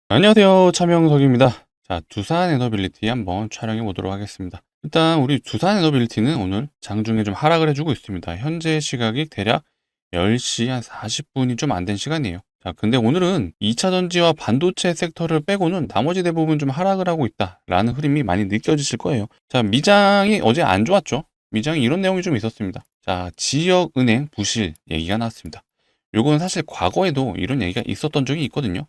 안녕하세요. 차명석입니다. 자, 두산 에너빌리티 한번 촬영해 보도록 하겠습니다. 일단 우리 두산 에너빌리티는 오늘 장중에 좀 하락을 해주고 있습니다. 현재 시각이 대략 10시 한 40분이 좀 안 된 시간이에요. 자, 근데 오늘은 2차 전지와 반도체 섹터를 빼고는 나머지 대부분 좀 하락을 하고 있다라는 흐름이 많이 느껴지실 거예요. 자, 미장이 어제 안 좋았죠. 미장이 이런 내용이 좀 있었습니다. 자, 지역은행 부실 얘기가 나왔습니다. 요건 사실 과거에도 이런 얘기가 있었던 적이 있거든요.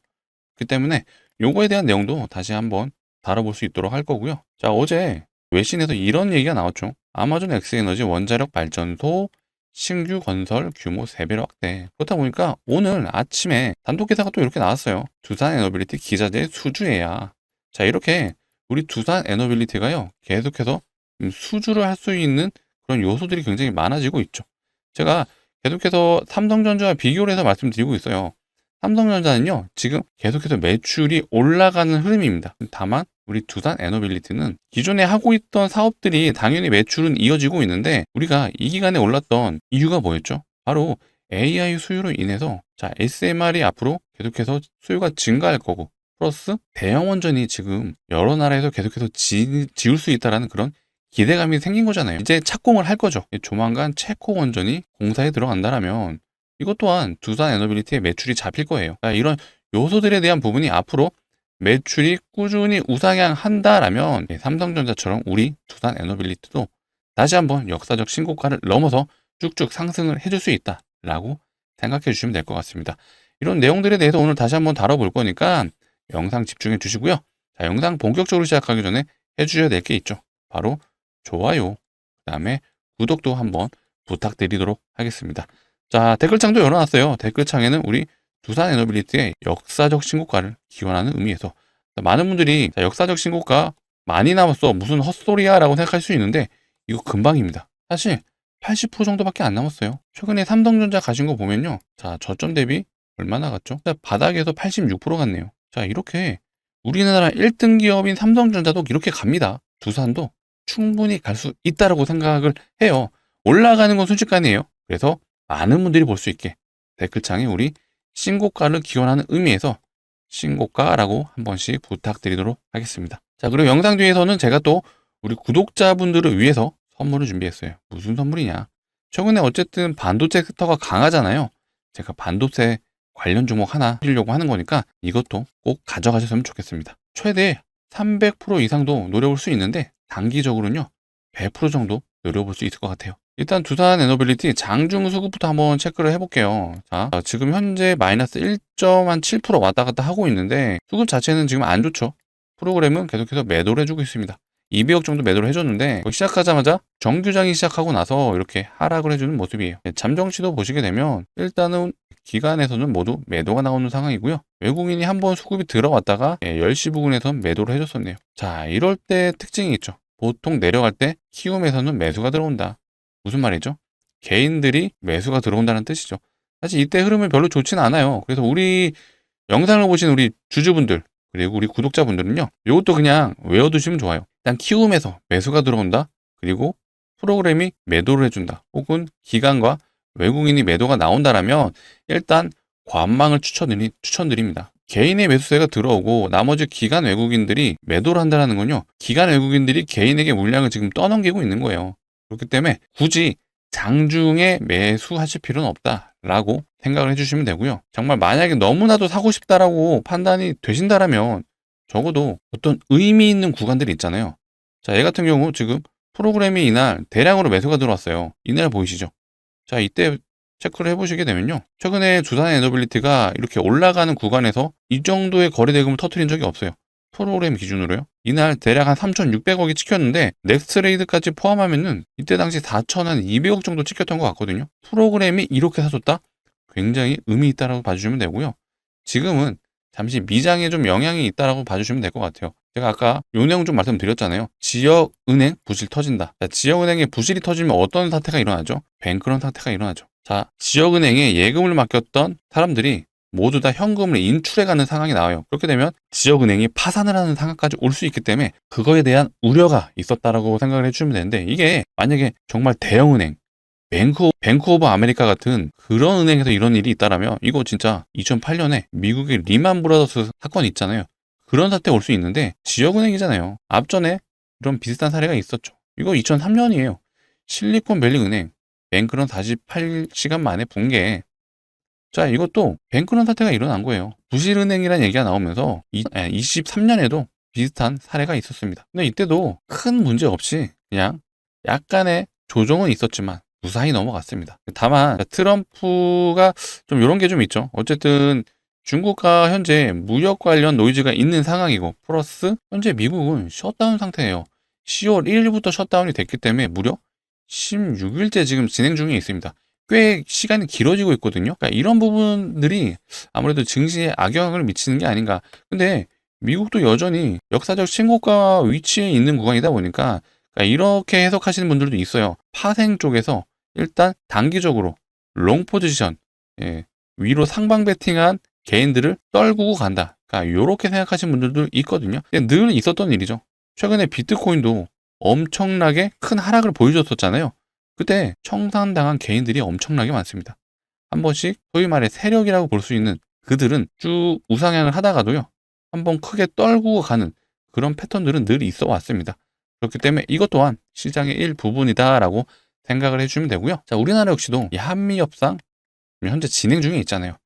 그 때문에 요거에 대한 내용도 다시 한번 다뤄볼 수 있도록 할 거고요. 자, 어제 외신에서 이런 얘기가 나왔죠. 아마존 엑스에너지 원자력 발전소 신규 건설 규모 3배로 확대. 그렇다 보니까 오늘 아침에 단독 기사가 또 이렇게 나왔어요. 두산 에너빌리티 기자재 수주해야. 자, 이렇게 우리 두산 에너빌리티가요, 계속해서 수주를 할 수 있는 그런 요소들이 굉장히 많아지고 있죠. 제가 계속해서 삼성전자와 비교를 해서 말씀드리고 있어요. 삼성전자는요, 지금 계속해서 매출이 올라가는 흐름입니다. 다만 우리 두산 에너빌리티는 기존에 하고 있던 사업들이 당연히 매출은 이어지고 있는데, 우리가 이 기간에 올랐던 이유가 뭐였죠? 바로 AI 수요로 인해서, 자, SMR이 앞으로 계속해서 수요가 증가할 거고, 플러스 대형 원전이 지금 여러 나라에서 계속해서 지을 수 있다라는 그런 기대감이 생긴 거잖아요. 이제 착공을 할 거죠. 조만간 체코 원전이 공사에 들어간다라면 이것 또한 두산 에너빌리티의 매출이 잡힐 거예요. 이런 요소들에 대한 부분이 앞으로 매출이 꾸준히 우상향한다라면 삼성전자처럼 우리 두산 에너빌리티도 다시 한번 역사적 신고가를 넘어서 쭉쭉 상승을 해줄 수 있다라고 생각해 주시면 될 것 같습니다. 이런 내용들에 대해서 오늘 다시 한번 다뤄볼 거니까 영상 집중해 주시고요. 자, 영상 본격적으로 시작하기 전에 해주셔야 될 게 있죠. 바로 좋아요, 그 다음에 구독도 한번 부탁드리도록 하겠습니다. 자, 댓글창도 열어놨어요. 댓글창에는 우리 두산 에너빌리티의 역사적 신고가를 기원하는 의미에서 많은 분들이 역사적 신고가 많이 남았어, 무슨 헛소리야 라고 생각할 수 있는데 이거 금방입니다. 사실 80% 정도밖에 안 남았어요. 최근에 삼성전자 가신 거 보면요, 자, 저점 대비 얼마나 갔죠? 바닥에서 86% 갔네요. 자, 이렇게 우리나라 1등 기업인 삼성전자도 이렇게 갑니다. 두산도 충분히 갈 수 있다라고 생각을 해요. 올라가는 건 순식간이에요. 그래서 많은 분들이 볼 수 있게 댓글창에 우리 신고가를 기원하는 의미에서 신고가라고 한 번씩 부탁드리도록 하겠습니다. 자, 그리고 영상 뒤에서는 제가 또 우리 구독자분들을 위해서 선물을 준비했어요. 무슨 선물이냐? 최근에 어쨌든 반도체 섹터가 강하잖아요. 제가 반도체 관련 종목 하나 드리려고 하는 거니까 이것도 꼭 가져가셨으면 좋겠습니다. 최대 300% 이상도 노려볼 수 있는데 단기적으로는요, 100% 정도 노려볼 수 있을 것 같아요. 일단 두산 에너빌리티 장중 수급부터 한번 체크를 해볼게요. 자, 지금 현재 마이너스 1.7% 왔다 갔다 하고 있는데 수급 자체는 지금 안 좋죠. 프로그램은 계속해서 매도를 해주고 있습니다. 200억 정도 매도를 해줬는데 시작하자마자 정규장이 시작하고 나서 이렇게 하락을 해주는 모습이에요. 잠정치도 보시게 되면 일단은 기간에서는 모두 매도가 나오는 상황이고요. 외국인이 한번 수급이 들어왔다가 10시 부근에서 매도를 해줬었네요. 자, 이럴 때 특징이 있죠. 보통 내려갈 때 키움에서는 매수가 들어온다. 무슨 말이죠? 개인들이 매수가 들어온다는 뜻이죠. 사실 이때 흐름은 별로 좋지는 않아요. 그래서 우리 영상을 보신 우리 주주분들 그리고 우리 구독자분들은요, 이것도 그냥 외워두시면 좋아요. 일단 키움에서 매수가 들어온다, 그리고 프로그램이 매도를 해준다, 혹은 기관과 외국인이 매도가 나온다라면 일단 관망을 추천드립니다. 개인의 매수세가 들어오고 나머지 기관 외국인들이 매도를 한다는 건요, 기관 외국인들이 개인에게 물량을 지금 떠넘기고 있는 거예요. 그렇기 때문에 굳이 장중에 매수하실 필요는 없다라고 생각을 해주시면 되고요. 정말 만약에 너무나도 사고 싶다라고 판단이 되신다라면 적어도 어떤 의미 있는 구간들이 있잖아요. 자, 얘 같은 경우 지금 프로그램이 이날 대량으로 매수가 들어왔어요. 이날 보이시죠? 자, 이때 체크를 해보시게 되면요, 최근에 두산 에너빌리티가 이렇게 올라가는 구간에서 이 정도의 거래 대금을 터뜨린 적이 없어요. 프로그램 기준으로요. 이날 대략 한 3,600억이 찍혔는데 넥스트레이드까지 포함하면은 이때 당시 4,200억 정도 찍혔던 것 같거든요. 프로그램이 이렇게 사줬다? 굉장히 의미 있다라고 봐주시면 되고요. 지금은 잠시 미장에 좀 영향이 있다라고 봐주시면 될 것 같아요. 제가 아까 요 내용 좀 말씀드렸잖아요. 지역은행 부실 터진다. 자, 지역은행에 부실이 터지면 어떤 사태가 일어나죠? 뱅크런 사태가 일어나죠. 자, 지역은행에 예금을 맡겼던 사람들이 모두 다 현금을 인출해가는 상황이 나와요. 그렇게 되면 지역은행이 파산을 하는 상황까지 올 수 있기 때문에 그거에 대한 우려가 있었다라고 생각을 해주시면 되는데, 이게 만약에 정말 대형은행, 뱅크 오브 아메리카 같은 그런 은행에서 이런 일이 있다라면 이거 진짜 2008년에 미국의 리만 브라더스 사건 있잖아요. 그런 사태 올 수 있는데 지역은행이잖아요. 앞전에 이런 비슷한 사례가 있었죠. 이거 2003년이에요. 실리콘밸리 은행 뱅크런 48시간 만에 붕괴. 자, 이것도 뱅크런 사태가 일어난 거예요. 부실은행이라는 얘기가 나오면서 23년에도 비슷한 사례가 있었습니다. 근데 이때도 큰 문제 없이 그냥 약간의 조정은 있었지만 무사히 넘어갔습니다. 다만 트럼프가 좀 이런 게 좀 있죠. 어쨌든 중국과 현재 무역 관련 노이즈가 있는 상황이고 플러스 현재 미국은 셧다운 상태예요. 10월 1일부터 셧다운이 됐기 때문에 무려 16일째 지금 진행 중에 있습니다. 꽤 시간이 길어지고 있거든요. 그러니까 이런 부분들이 아무래도 증시에 악영향을 미치는 게 아닌가. 근데 미국도 여전히 역사적 신고가 위치에 있는 구간이다 보니까 그러니까 이렇게 해석하시는 분들도 있어요. 파생 쪽에서 일단 단기적으로 롱 포지션, 위로 상방 베팅한 개인들을 떨구고 간다. 그러니까 이렇게 생각하시는 분들도 있거든요. 늘 있었던 일이죠. 최근에 비트코인도 엄청나게 큰 하락을 보여줬었잖아요. 그때 청산당한 개인들이 엄청나게 많습니다. 한 번씩 소위 말해 세력이라고 볼 수 있는 그들은 쭉 우상향을 하다가도요. 한번 크게 떨구고 가는 그런 패턴들은 늘 있어 왔습니다. 그렇기 때문에 이것 또한 시장의 일부분이다라고 생각을 해주시면 되고요. 자, 우리나라 역시도 이 한미 협상 현재 진행 중에 있잖아요.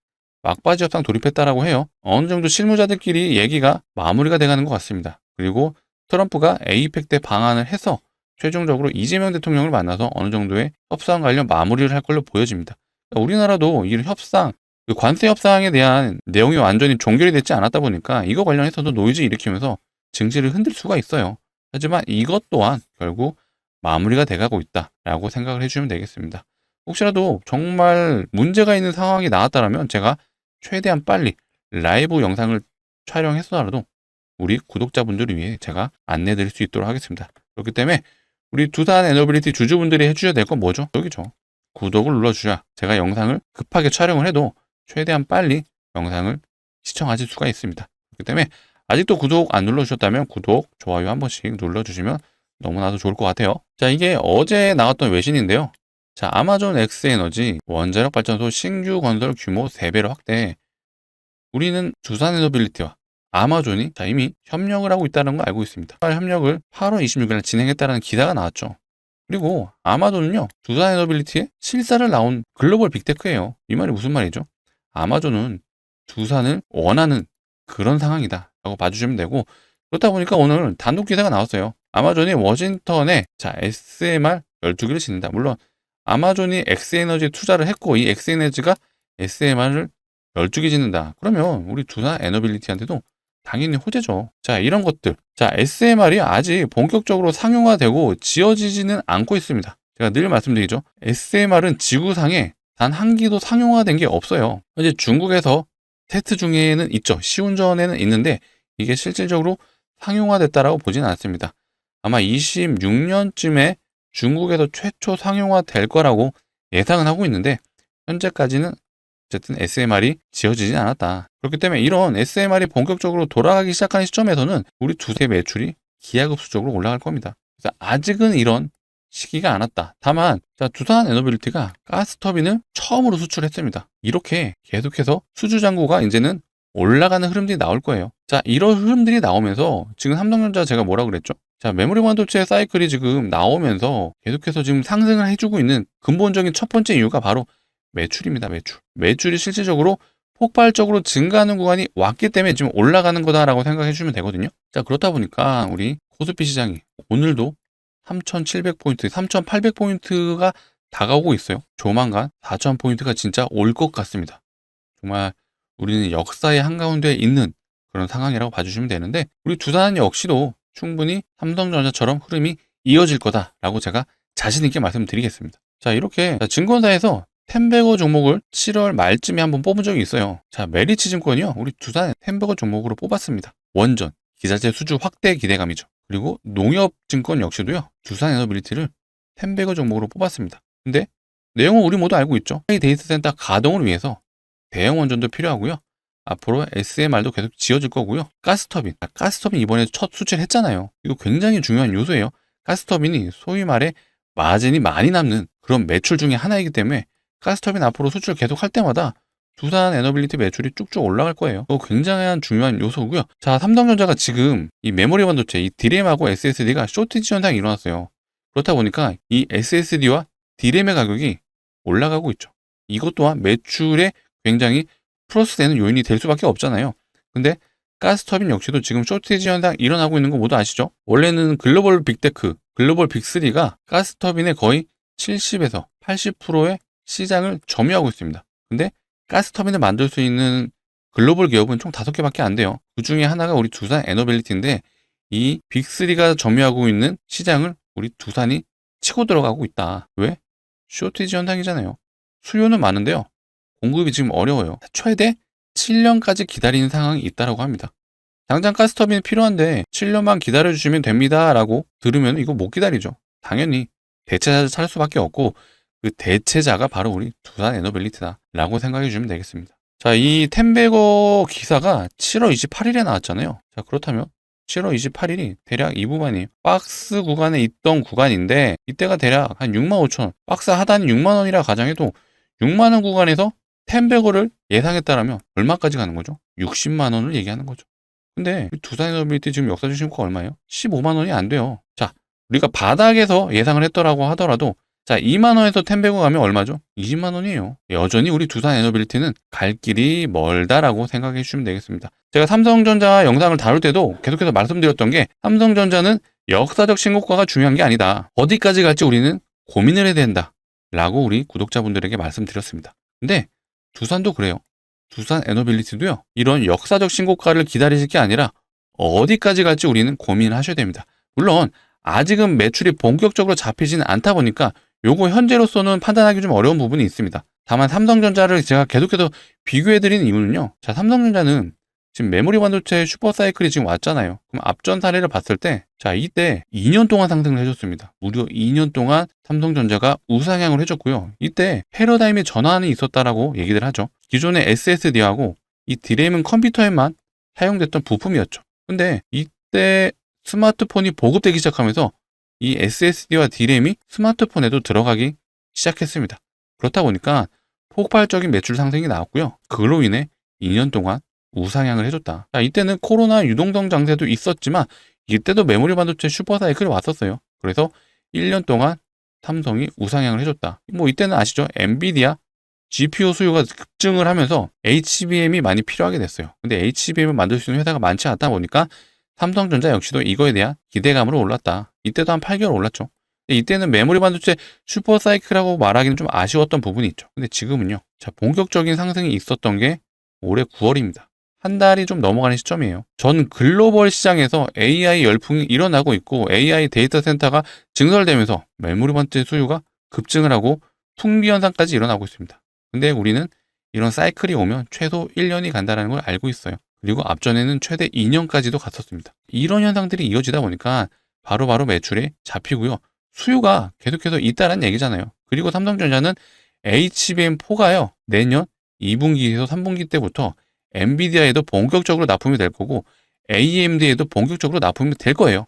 막바지 협상 돌입했다라고 해요. 어느 정도 실무자들끼리 얘기가 마무리가 돼가는 것 같습니다. 그리고 트럼프가 에이펙 때 방한을 해서 최종적으로 이재명 대통령을 만나서 어느 정도의 협상 관련 마무리를 할 걸로 보여집니다. 우리나라도 이런 협상, 그 관세 협상에 대한 내용이 완전히 종결이 되지 않았다 보니까 이거 관련해서도 노이즈 일으키면서 증시를 흔들 수가 있어요. 하지만 이것 또한 결국 마무리가 돼가고 있다라고 생각을 해주시면 되겠습니다. 혹시라도 정말 문제가 있는 상황이 나왔다면 제가 최대한 빨리 라이브 영상을 촬영해서라도 우리 구독자분들을 위해 제가 안내 드릴 수 있도록 하겠습니다. 그렇기 때문에 우리 두산 에너빌리티 주주분들이 해주셔야 될 건 뭐죠? 여기죠. 구독을 눌러주셔야 제가 영상을 급하게 촬영을 해도 최대한 빨리 영상을 시청하실 수가 있습니다. 그렇기 때문에 아직도 구독 안 눌러주셨다면 구독, 좋아요 한 번씩 눌러주시면 너무나도 좋을 것 같아요. 자, 이게 어제 나왔던 외신인데요. 자, 아마존 X에너지 원자력 발전소 신규 건설 규모 3배로 확대. 우리는 두산 에너빌리티와 아마존이 이미 협력을 하고 있다는 걸 알고 있습니다. 협력을 8월 26일 진행했다는 기사가 나왔죠. 그리고 아마존은요, 두산 에너빌리티에 실사를 나온 글로벌 빅테크예요. 이 말이 무슨 말이죠? 아마존은 두산을 원하는 그런 상황이다 라고 봐주시면 되고, 그렇다 보니까 오늘 단독 기사가 나왔어요. 아마존이 워싱턴에 SMR 12개를 짓는다. 물론 아마존이 X에너지에 투자를 했고 이 X에너지가 SMR을 12개 짓는다. 그러면 우리 두산 에너빌리티한테도 당연히 호재죠. 자, 이런 것들. 자, SMR이 아직 본격적으로 상용화되고 지어지지는 않고 있습니다. 제가 늘 말씀드리죠. SMR은 지구상에 단 한 기도 상용화된 게 없어요. 이제 중국에서 테스트 중에는 있죠. 시운전에는 있는데 이게 실질적으로 상용화됐다라고 보지는 않습니다. 아마 26년쯤에 중국에서 최초 상용화 될 거라고 예상은 하고 있는데 현재까지는 어쨌든 SMR이 지어지진 않았다. 그렇기 때문에 이런 SMR이 본격적으로 돌아가기 시작하는 시점에서는 우리 두세 매출이 기하급수적으로 올라갈 겁니다. 그래서 아직은 이런 시기가 안 왔다. 다만 두산 에너빌리티가 가스터빈을 처음으로 수출했습니다. 이렇게 계속해서 수주잔고가 이제는 올라가는 흐름들이 나올 거예요. 자, 이런 흐름들이 나오면서 지금 삼성전자 제가 뭐라고 그랬죠? 자, 메모리 반도체 사이클이 지금 나오면서 계속해서 지금 상승을 해주고 있는 근본적인 첫 번째 이유가 바로 매출입니다. 매출이 실질적으로 폭발적으로 증가하는 구간이 왔기 때문에 지금 올라가는 거다라고 생각해 주시면 되거든요. 자, 그렇다 보니까 우리 코스피 시장이 오늘도 3,700포인트, 3,800포인트가 다가오고 있어요. 조만간 4,000포인트가 진짜 올 것 같습니다. 정말 우리는 역사의 한가운데에 있는 그런 상황이라고 봐주시면 되는데 우리 두산 역시도 충분히 삼성전자처럼 흐름이 이어질 거다라고 제가 자신 있게 말씀드리겠습니다. 자, 이렇게 증권사에서 텐베거 종목을 7월 말쯤에 한번 뽑은 적이 있어요. 자, 메리츠 증권이요. 우리 두산 텐베거 종목으로 뽑았습니다. 원전, 기자재 수주 확대 기대감이죠. 그리고 농협증권 역시도요. 두산 에너빌리티를 텐베거 종목으로 뽑았습니다. 근데 내용은 우리 모두 알고 있죠. 데이터 센터 가동을 위해서 대형 원전도 필요하고요. 앞으로 SMR도 계속 지어질 거고요. 가스터빈 이번에 첫 수출했잖아요. 이거 굉장히 중요한 요소예요. 가스터빈이 소위 말해 마진이 많이 남는 그런 매출 중에 하나이기 때문에 가스터빈 앞으로 수출 계속 할 때마다 두산 에너빌리티 매출이 쭉쭉 올라갈 거예요. 그거 굉장한 중요한 요소고요. 자, 삼성전자가 지금 이 메모리 반도체, 이 DRAM하고 SSD가 쇼티지 현상이 일어났어요. 그렇다 보니까 이 SSD와 DRAM의 가격이 올라가고 있죠. 이것 또한 매출에 굉장히 플러스 되는 요인이 될 수밖에 없잖아요. 근데 가스터빈 역시도 지금 쇼티지 현상 일어나고 있는 거 모두 아시죠? 원래는 글로벌 빅테크, 글로벌 빅3가 가스터빈의 거의 70에서 80%의 시장을 점유하고 있습니다. 근데 가스터빈을 만들 수 있는 글로벌 기업은 총 5개밖에 안 돼요. 그 중에 하나가 우리 두산 에너빌리티인데 이 빅3가 점유하고 있는 시장을 우리 두산이 치고 들어가고 있다. 왜? 쇼티지 현상이잖아요. 수요는 많은데요. 공급이 지금 어려워요. 최대 7년까지 기다리는 상황이 있다고 합니다. 당장 가스터빈이 필요한데 7년만 기다려주시면 됩니다 라고 들으면 이거 못 기다리죠. 당연히 대체자를 찾을 수밖에 없고 그 대체자가 바로 우리 두산 에너빌리티다 라고 생각해 주시면 되겠습니다. 자, 이 텐베거 기사가 7월 28일에 나왔잖아요. 자, 그렇다면 7월 28일이 대략 이 구간이 박스 구간에 있던 구간인데 이때가 대략 한 65,000원, 박스 하단이 6만원이라 가정해도 6만원 구간에서 텐베거를 예상했다라면 얼마까지 가는 거죠? 60만원을 얘기하는 거죠. 근데 두산 에너빌리티 지금 역사적 신고가 얼마예요? 15만원이 안 돼요. 자, 우리가 바닥에서 예상을 했더라고 하더라도 자, 2만원에서 텐베거 가면 얼마죠? 20만원이에요. 여전히 우리 두산 에너빌리티는 갈 길이 멀다라고 생각해 주시면 되겠습니다. 제가 삼성전자 영상을 다룰 때도 계속해서 말씀드렸던 게 삼성전자는 역사적 신고가가 중요한 게 아니다. 어디까지 갈지 우리는 고민을 해야 된다. 라고 우리 구독자분들에게 말씀드렸습니다. 근데 두산도 그래요. 두산 에너빌리티도요. 이런 역사적 신고가를 기다리실 게 아니라 어디까지 갈지 우리는 고민을 하셔야 됩니다. 물론 아직은 매출이 본격적으로 잡히지는 않다 보니까 요거 현재로서는 판단하기 좀 어려운 부분이 있습니다. 다만 삼성전자를 제가 계속해서 비교해드리는 이유는요. 자, 삼성전자는 지금 메모리 반도체 슈퍼사이클이 지금 왔잖아요. 그럼 앞전 사례를 봤을 때, 자, 이때 2년 동안 상승을 해줬습니다. 무려 2년 동안 삼성전자가 우상향을 해줬고요. 이때 패러다임의 전환이 있었다라고 얘기를 하죠. 기존의 SSD하고 이 DRAM은 컴퓨터에만 사용됐던 부품이었죠. 근데 이때 스마트폰이 보급되기 시작하면서 이 SSD와 DRAM이 스마트폰에도 들어가기 시작했습니다. 그렇다 보니까 폭발적인 매출 상승이 나왔고요. 그걸로 인해 2년 동안 우상향을 해줬다. 자, 이때는 코로나 유동성 장세도 있었지만 이때도 메모리 반도체 슈퍼사이클이 왔었어요. 그래서 1년 동안 삼성이 우상향을 해줬다. 뭐 이때는 아시죠? 엔비디아 GPU 수요가 급증을 하면서 HBM이 많이 필요하게 됐어요. 근데 HBM을 만들 수 있는 회사가 많지 않다 보니까 삼성전자 역시도 이거에 대한 기대감으로 올랐다. 이때도 한 8개월 올랐죠. 이때는 메모리 반도체 슈퍼사이클이라고 말하기는 좀 아쉬웠던 부분이 있죠. 근데 지금은요. 자, 본격적인 상승이 있었던 게 올해 9월입니다. 한 달이 좀 넘어가는 시점이에요. 전 글로벌 시장에서 AI 열풍이 일어나고 있고 AI 데이터 센터가 증설되면서 메모리 반도체 수요가 급증을 하고 풍비 현상까지 일어나고 있습니다. 근데 우리는 이런 사이클이 오면 최소 1년이 간다는 걸 알고 있어요. 그리고 앞전에는 최대 2년까지도 갔었습니다. 이런 현상들이 이어지다 보니까 바로바로 매출에 잡히고요. 수요가 계속해서 있다는 얘기잖아요. 그리고 삼성전자는 HBM4가요. 내년 2분기에서 3분기 때부터 엔비디아에도 본격적으로 납품이 될 거고 AMD에도 본격적으로 납품이 될 거예요.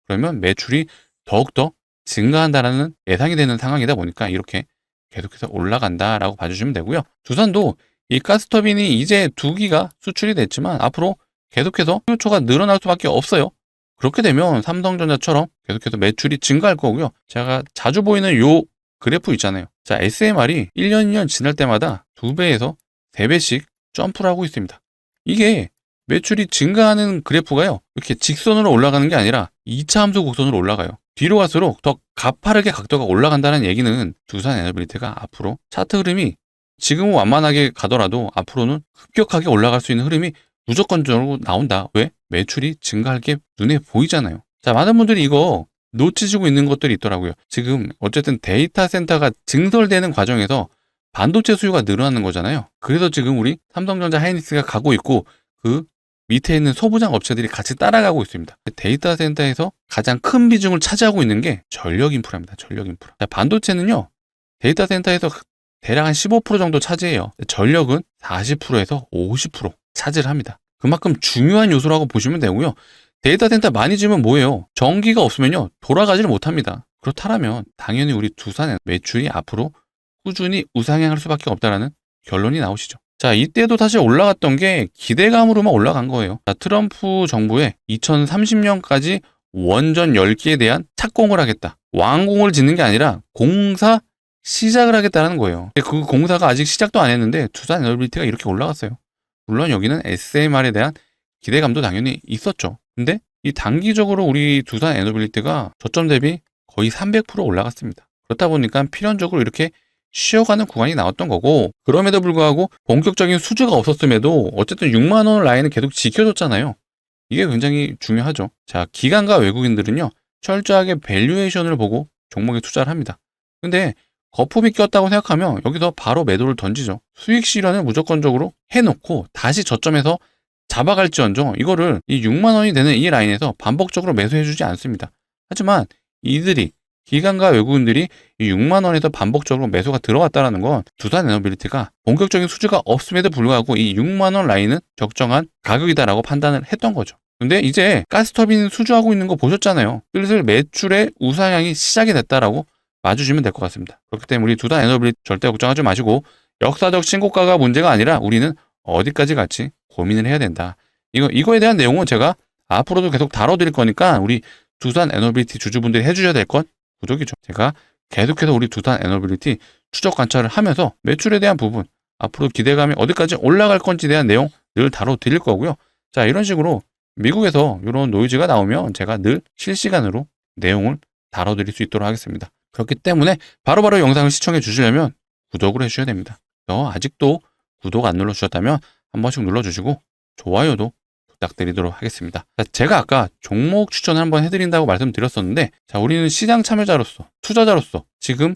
그러면 매출이 더욱더 증가한다는 예상이 되는 상황이다 보니까 이렇게 계속해서 올라간다라고 봐주시면 되고요. 두산도 이 가스터빈이 이제 2기가 수출이 됐지만 앞으로 계속해서 수요처가 늘어날 수밖에 없어요. 그렇게 되면 삼성전자처럼 계속해서 매출이 증가할 거고요. 제가 자주 보이는 요 그래프 있잖아요. 자, SMR이 1년, 2년 지날 때마다 2배에서 3배씩 점프를 하고 있습니다. 이게 매출이 증가하는 그래프가요. 이렇게 직선으로 올라가는 게 아니라 2차 함수 곡선으로 올라가요. 뒤로 갈수록 더 가파르게 각도가 올라간다는 얘기는 두산 에너빌리티가 앞으로 차트 흐름이 지금은 완만하게 가더라도 앞으로는 급격하게 올라갈 수 있는 흐름이 무조건적으로 나온다. 왜? 매출이 증가할 게 눈에 보이잖아요. 자, 많은 분들이 이거 놓치시고 있는 것들이 있더라고요. 지금 어쨌든 데이터 센터가 증설되는 과정에서 반도체 수요가 늘어나는 거잖아요. 그래서 지금 우리 삼성전자 하이닉스가 가고 있고 그 밑에 있는 소부장 업체들이 같이 따라가고 있습니다. 데이터 센터에서 가장 큰 비중을 차지하고 있는 게 전력 인프라입니다. 전력 인프라. 자, 반도체는요. 데이터 센터에서 대략 한 15% 정도 차지해요. 전력은 40%에서 50% 차지를 합니다. 그만큼 중요한 요소라고 보시면 되고요. 데이터 센터 많이 지으면 뭐예요? 전기가 없으면요. 돌아가지를 못합니다. 그렇다면 당연히 우리 두산의 매출이 앞으로 꾸준히 우상향할 수밖에 없다라는 결론이 나오시죠. 자, 이때도 사실 올라갔던 게 기대감으로만 올라간 거예요. 자, 트럼프 정부의 2030년까지 원전 10개에 대한 착공을 하겠다. 완공을 짓는 게 아니라 공사 시작을 하겠다는 거예요. 근데 그 공사가 아직 시작도 안 했는데 두산 에너빌리티가 이렇게 올라갔어요. 물론 여기는 SMR에 대한 기대감도 당연히 있었죠. 근데 이 단기적으로 우리 두산 에너빌리티가 저점 대비 거의 300% 올라갔습니다. 그렇다 보니까 필연적으로 이렇게 쉬어가는 구간이 나왔던 거고, 그럼에도 불구하고 본격적인 수주가 없었음에도 어쨌든 6만 원 라인을 계속 지켜줬잖아요. 이게 굉장히 중요하죠. 자, 기관과 외국인들은요, 철저하게 밸류에이션을 보고 종목에 투자를 합니다. 근데 거품이 꼈다고 생각하면 여기서 바로 매도를 던지죠. 수익 실현을 무조건적으로 해놓고 다시 저점에서 잡아갈지언정 이거를 이 6만 원이 되는 이 라인에서 반복적으로 매수해주지 않습니다. 하지만 이들이 기관과 외국인들이 이 6만 원에서 반복적으로 매수가 들어왔다는 건 두산 에너빌리티가 본격적인 수주가 없음에도 불구하고 이 6만 원 라인은 적정한 가격이다라고 판단을 했던 거죠. 근데 이제 가스터빈 수주하고 있는 거 보셨잖아요. 슬슬 매출의 우상향이 시작이 됐다라고 봐주시면 될 것 같습니다. 그렇기 때문에 우리 두산 에너빌리티 절대 걱정하지 마시고 역사적 신고가가 문제가 아니라 우리는 어디까지 갈지 고민을 해야 된다. 이거에 대한 내용은 제가 앞으로도 계속 다뤄드릴 거니까 우리 두산 에너빌리티 주주분들이 해주셔야 될 건 구독이죠. 제가 계속해서 우리 두산 에너빌리티 추적 관찰을 하면서 매출에 대한 부분, 앞으로 기대감이 어디까지 올라갈 건지에 대한 내용 늘 다뤄드릴 거고요. 자, 이런 식으로 미국에서 이런 노이즈가 나오면 제가 늘 실시간으로 내용을 다뤄드릴 수 있도록 하겠습니다. 그렇기 때문에 바로바로 영상을 시청해 주시려면 구독을 해주셔야 됩니다. 아직도 구독 안 눌러주셨다면 한 번씩 눌러주시고 좋아요도 부탁드리도록 하겠습니다. 자, 제가 아까 종목 추천을 한번 해드린다고 말씀드렸었는데, 자, 우리는 시장 참여자로서, 투자자로서 지금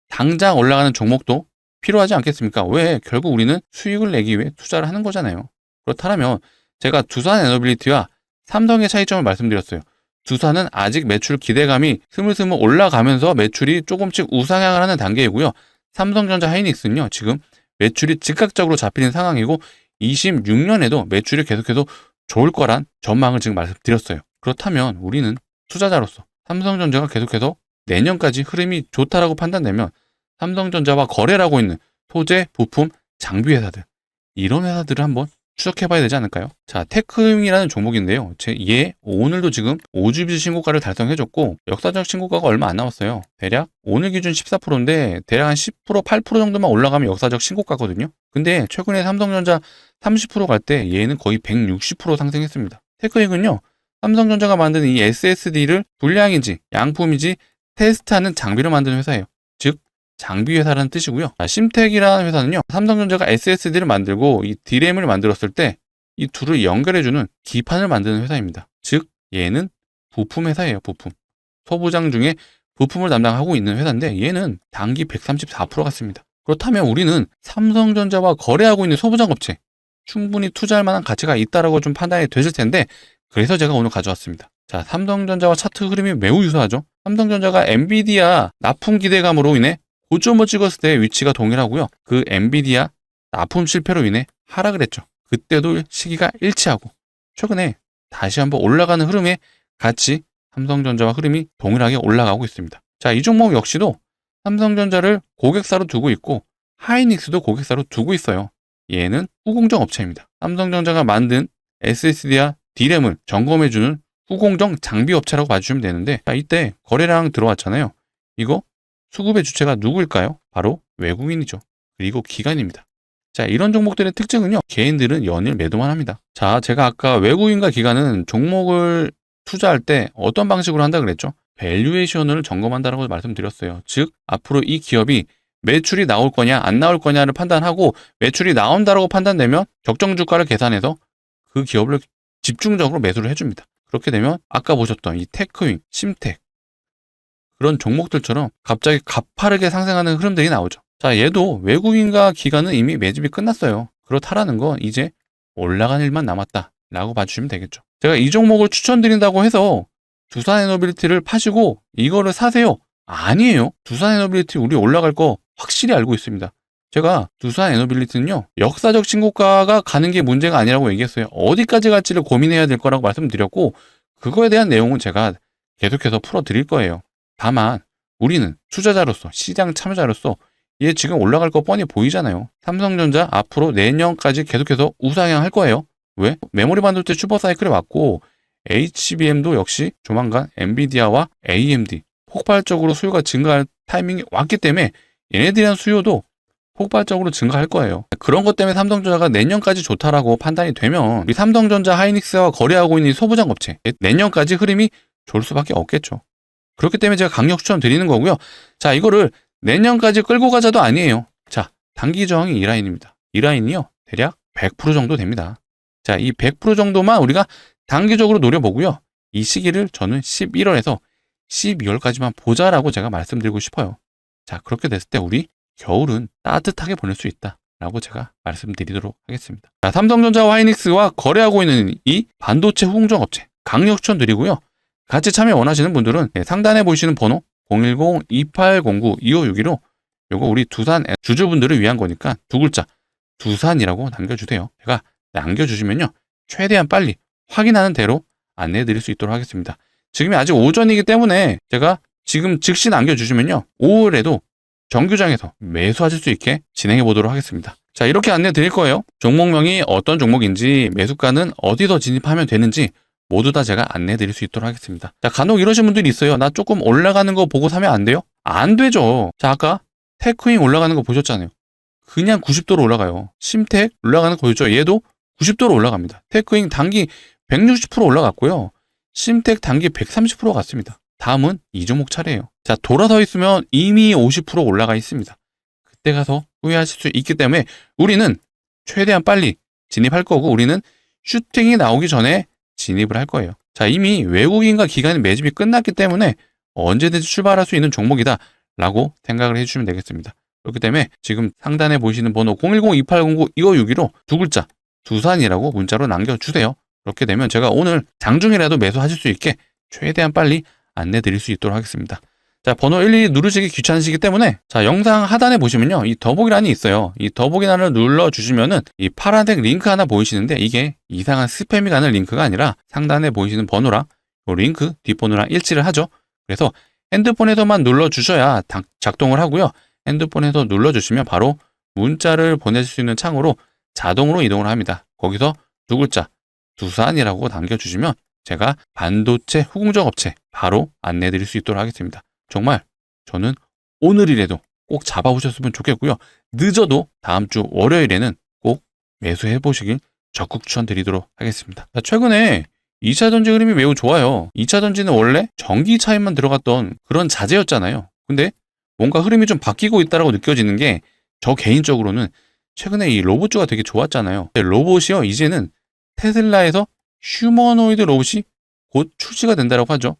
당장 올라가는 종목도 필요하지 않겠습니까? 왜? 결국 우리는 수익을 내기 위해 투자를 하는 거잖아요. 그렇다면 제가 두산 에너빌리티와 삼성의 차이점을 말씀드렸어요. 두산은 아직 매출 기대감이 스물스물 올라가면서 매출이 조금씩 우상향을 하는 단계이고요. 삼성전자 하이닉스는요, 지금 매출이 즉각적으로 잡히는 상황이고 26년에도 매출이 계속해서 좋을 거란 전망을 지금 말씀드렸어요. 그렇다면 우리는 투자자로서 삼성전자가 계속해서 내년까지 흐름이 좋다라고 판단되면 삼성전자와 거래를 하고 있는 소재, 부품, 장비 회사들, 이런 회사들을 한번 추적해봐야 되지 않을까요? 자, 테크윙이라는 종목인데요. 오늘도 지금 5주비 신고가를 달성해줬고 역사적 신고가가 얼마 안 남았어요. 대략 오늘 기준 14%인데 대략 한 10%, 8% 정도만 올라가면 역사적 신고가거든요. 근데 최근에 삼성전자 30% 갈 때 얘는 거의 160% 상승했습니다. 테크윙은요, 삼성전자가 만드는 이 SSD를 불량인지 양품인지 테스트하는 장비를 만드는 회사예요. 즉 장비 회사라는 뜻이고요. 심텍이라는 회사는요, 삼성전자가 SSD를 만들고 이 D램을 만들었을 때 이 둘을 연결해주는 기판을 만드는 회사입니다. 즉 얘는 부품 회사예요. 부품. 소부장 중에 부품을 담당하고 있는 회사인데 얘는 단기 134% 갔습니다. 그렇다면 우리는 삼성전자와 거래하고 있는 소부장 업체 충분히 투자할 만한 가치가 있다라고 좀 판단이 되실 텐데, 그래서 제가 오늘 가져왔습니다. 자, 삼성전자와 차트 흐름이 매우 유사하죠. 삼성전자가 엔비디아 납품 기대감으로 인해 고점을 찍었을 때 위치가 동일하고요. 그 엔비디아 납품 실패로 인해 하락을 했죠. 그때도 시기가 일치하고 최근에 다시 한번 올라가는 흐름에 같이 삼성전자와 흐름이 동일하게 올라가고 있습니다. 자, 이 종목 역시도 삼성전자를 고객사로 두고 있고 하이닉스도 고객사로 두고 있어요. 얘는 후공정 업체입니다. 삼성전자가 만든 SSD와 D램을 점검해주는 후공정 장비 업체라고 봐주시면 되는데, 자, 이때 거래량 들어왔잖아요. 이거 수급의 주체가 누구일까요? 바로 외국인이죠. 그리고 기관입니다. 자, 이런 종목들의 특징은요, 개인들은 연일 매도만 합니다. 자, 제가 아까 외국인과 기관은 종목을 투자할 때 어떤 방식으로 한다 그랬죠? 밸류에이션을 점검한다고 말씀드렸어요. 즉 앞으로 이 기업이 매출이 나올 거냐 안 나올 거냐를 판단하고 매출이 나온다라고 판단되면 적정 주가를 계산해서 그 기업을 집중적으로 매수를 해줍니다. 그렇게 되면 아까 보셨던 이 테크윙, 심텍 그런 종목들처럼 갑자기 가파르게 상승하는 흐름들이 나오죠. 자, 얘도 외국인과 기관은 이미 매집이 끝났어요. 그렇다라는 건 이제 올라가는 일만 남았다라고 봐주시면 되겠죠. 제가 이 종목을 추천드린다고 해서 두산에너빌리티를 파시고 이거를 사세요? 아니에요. 두산에너빌리티 우리 올라갈 거 확실히 알고 있습니다. 제가 두산에너빌리티는요, 역사적 신고가가 가는 게 문제가 아니라고 얘기했어요. 어디까지 갈지를 고민해야 될 거라고 말씀드렸고 그거에 대한 내용은 제가 계속해서 풀어드릴 거예요. 다만 우리는 투자자로서, 시장 참여자로서 얘 지금 올라갈 거 뻔히 보이잖아요. 삼성전자 앞으로 내년까지 계속해서 우상향할 거예요. 왜? 메모리 반도체 슈퍼 사이클이 왔고 HBM도 역시 조만간 엔비디아와 AMD 폭발적으로 수요가 증가할 타이밍이 왔기 때문에 얘네들이란 수요도 폭발적으로 증가할 거예요. 그런 것 때문에 삼성전자가 내년까지 좋다라고 판단이 되면 우리 삼성전자 하이닉스와 거래하고 있는 소부장 업체 내년까지 흐름이 좋을 수밖에 없겠죠. 그렇기 때문에 제가 강력 추천 드리는 거고요. 자, 이거를 내년까지 끌고 가자도 아니에요. 자, 단기 저항이 이 라인입니다. 이 라인이요, 대략 100% 정도 됩니다. 자, 이 100% 정도만 우리가 단기적으로 노려보고요. 이 시기를 저는 11월에서 12월까지만 보자라고 제가 말씀드리고 싶어요. 자, 그렇게 됐을 때 우리 겨울은 따뜻하게 보낼 수 있다라고 제가 말씀드리도록 하겠습니다. 자, 삼성전자와 하이닉스와 거래하고 있는 이 반도체 후공정 업체 강력 추천드리고요. 같이 참여 원하시는 분들은 상단에 보이시는 번호 010-2809-2561로 요거 우리 두산 주주분들을 위한 거니까 두 글자 두산이라고 남겨주세요. 제가 남겨주시면요, 최대한 빨리 확인하는 대로 안내해 드릴 수 있도록 하겠습니다. 지금이 아직 오전이기 때문에 제가 지금 즉시 남겨주시면요, 5월에도 정규장에서 매수하실 수 있게 진행해 보도록 하겠습니다. 자, 이렇게 안내 드릴 거예요. 종목명이 어떤 종목인지, 매수가는 어디서 진입하면 되는지 모두 다 제가 안내 드릴 수 있도록 하겠습니다. 자, 간혹 이러신 분들이 있어요. 나 조금 올라가는 거 보고 사면 안 돼요? 안 되죠. 자, 아까 테크윙 올라가는 거 보셨잖아요. 그냥 90도로 올라가요. 심텍 올라가는 거 보였죠? 얘도 90도로 올라갑니다. 테크윙 단기 160% 올라갔고요. 심텍 단기 130% 갔습니다. 다음은 이 종목 차례예요. 자, 돌아서 있으면 이미 50% 올라가 있습니다. 그때 가서 후회하실 수 있기 때문에 우리는 최대한 빨리 진입할 거고, 우리는 슈팅이 나오기 전에 진입을 할 거예요. 자, 이미 외국인과 기관의 매집이 끝났기 때문에 언제든지 출발할 수 있는 종목이다 라고 생각을 해주시면 되겠습니다. 그렇기 때문에 지금 상단에 보이시는 번호 010-2809-2561로 두 글자 두산이라고 문자로 남겨주세요. 그렇게 되면 제가 오늘 장중이라도 매수하실 수 있게 최대한 빨리 안내 드릴 수 있도록 하겠습니다. 자, 번호 12 누르시기 귀찮으시기 때문에, 자, 영상 하단에 보시면요, 이 더보기란이 있어요. 이 더보기란을 눌러주시면은 이 파란색 링크 하나 보이시는데, 이게 이상한 스팸이 가는 링크가 아니라 상단에 보이시는 번호랑 이 링크 뒷번호랑 일치를 하죠. 그래서 핸드폰에서만 눌러주셔야 작동을 하고요. 핸드폰에서 눌러주시면 바로 문자를 보내실 수 있는 창으로 자동으로 이동을 합니다. 거기서 두 글자 두산이라고 남겨주시면 제가 반도체 후공정 업체 바로 안내 드릴 수 있도록 하겠습니다. 정말 저는 오늘이라도 꼭 잡아보셨으면 좋겠고요. 늦어도 다음 주 월요일에는 꼭 매수해 보시길 적극 추천드리도록 하겠습니다. 자, 최근에 2차 전지 흐름이 매우 좋아요. 2차 전지는 원래 전기 차에만 들어갔던 그런 자재였잖아요. 근데 뭔가 흐름이 좀 바뀌고 있다고 느껴지는 게, 저 개인적으로는 최근에 이 로봇주가 되게 좋았잖아요. 로봇이요, 이제는 테슬라에서 휴머노이드 로봇이 곧 출시가 된다고 하죠.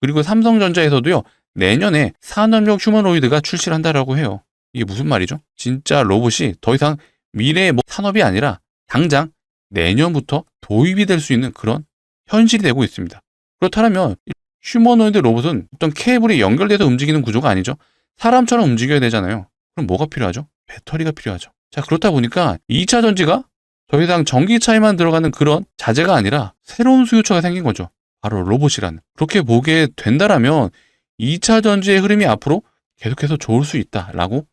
그리고 삼성전자에서도요, 내년에 산업용 휴머노이드가 출시를 한다라고 해요. 이게 무슨 말이죠? 진짜 로봇이 더 이상 미래의 산업이 아니라 당장 내년부터 도입이 될 수 있는 그런 현실이 되고 있습니다. 그렇다면 휴머노이드 로봇은 어떤 케이블이 연결돼서 움직이는 구조가 아니죠. 사람처럼 움직여야 되잖아요. 그럼 뭐가 필요하죠? 배터리가 필요하죠. 자, 그렇다 보니까 2차 전지가 더 이상 전기차에만 들어가는 그런 자재가 아니라 새로운 수요처가 생긴 거죠. 바로 로봇이라는. 그렇게 보게 된다라면 2차 전지의 흐름이 앞으로 계속해서 좋을 수 있다라고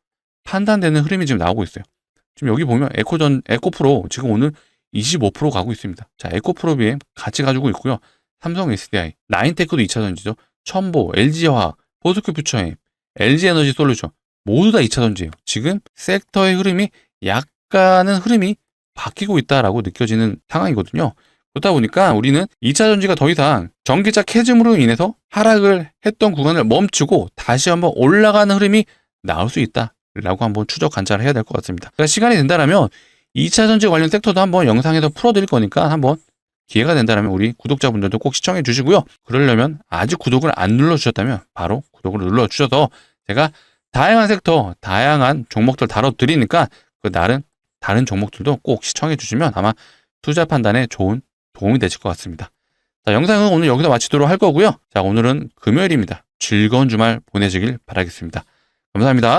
판단되는 흐름이 지금 나오고 있어요. 지금 여기 보면 에코프로 지금 오늘 25% 가고 있습니다. 자, 에코프로 BM 같이 가지고 있고요. 삼성 SDI, 라인테크도 2차 전지죠. 첨보, LG화학, 포스코퓨처엠, LG에너지 솔루션 모두 다 2차 전지예요. 지금 섹터의 흐름이 약간은 흐름이 바뀌고 있다라고 느껴지는 상황이거든요. 그렇다 보니까 우리는 2차 전지가 더 이상 전기차 캐즘으로 인해서 하락을 했던 구간을 멈추고 다시 한번 올라가는 흐름이 나올 수 있다라고 한번 추적 관찰을 해야 될 것 같습니다. 그러니까 시간이 된다면 2차 전지 관련 섹터도 한번 영상에서 풀어드릴 거니까 한번 기회가 된다면 우리 구독자분들도 꼭 시청해 주시고요. 그러려면 아직 구독을 안 눌러주셨다면 바로 구독을 눌러주셔서 제가 다양한 섹터, 다양한 종목들 다뤄드리니까 그 다른 종목들도 꼭 시청해 주시면 아마 투자 판단에 좋은 도움이 되실 것 같습니다. 자, 영상은 오늘 여기서 마치도록 할 거고요. 자, 오늘은 금요일입니다. 즐거운 주말 보내시길 바라겠습니다. 감사합니다.